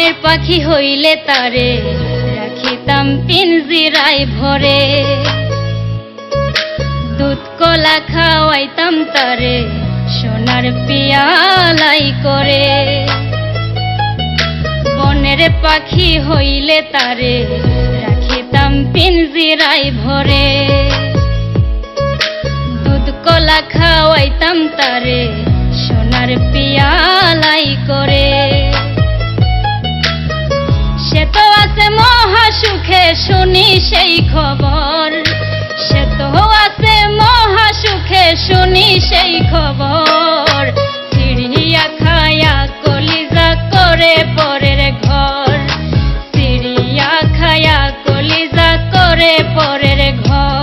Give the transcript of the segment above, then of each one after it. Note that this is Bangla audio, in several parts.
বনের পাখি হইলে তারে রাখিতাম পিঞ্জিরায় ভরে, দুধ কলা খাওয়াইতাম তারে সোনার পিয়ালাই করে। বনের পাখি হইলে তারে রাখিতাম পিঞ্জিরায় ভরে, দুধ কলা খাওয়াইতাম তারে সোনার পিয়ালাই করে। সে তো আছে মহা সুখে শুনি সেই খবর, সে তো আছে মহা সুখে শুনি সেই খবর। চিড়িয়া খায়া কলিজা করে পরের ঘর, চিড়িয়া খায়া কলিজা করে পরের ঘর।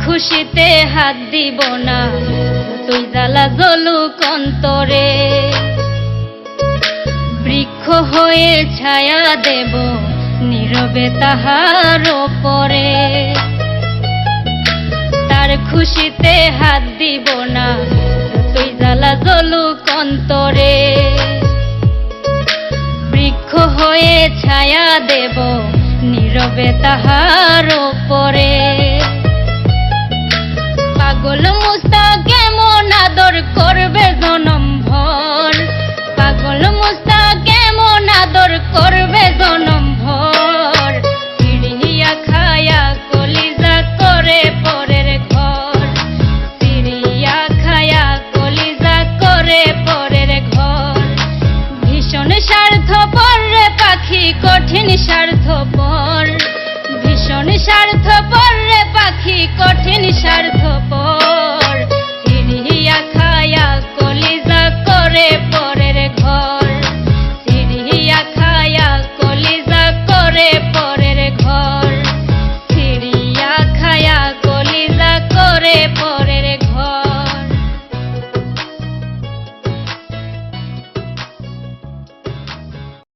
খুশিতে হাত দিব না তুই জ্বালা জ্বলুক অন্তরে, বৃক্ষ হয়ে ছায়া দেব নীরবে তাহার ওপরে। তার খুশিতে হাত দিব না তুই জ্বালা জ্বলুক অন্তরে, বৃক্ষ হয়ে ছায়া দেব নীরবে তাহার ওপরে। পাগল মুস্তাক কেমন আদর করবে জনম ভর, পাগল মুস্তাক কেমন আদর করবে জনম ভর। চিড়িয়া খায়া কলিজা করে পরের ঘর, চিড়িয়া খায়া কলিজা করে পরের ঘর। ভীষণ স্বার্থপর রে পাখি কঠিন স্বার্থপর, ভীষণ স্বার্থপর রে পাখি কঠিন স্বার্থপর।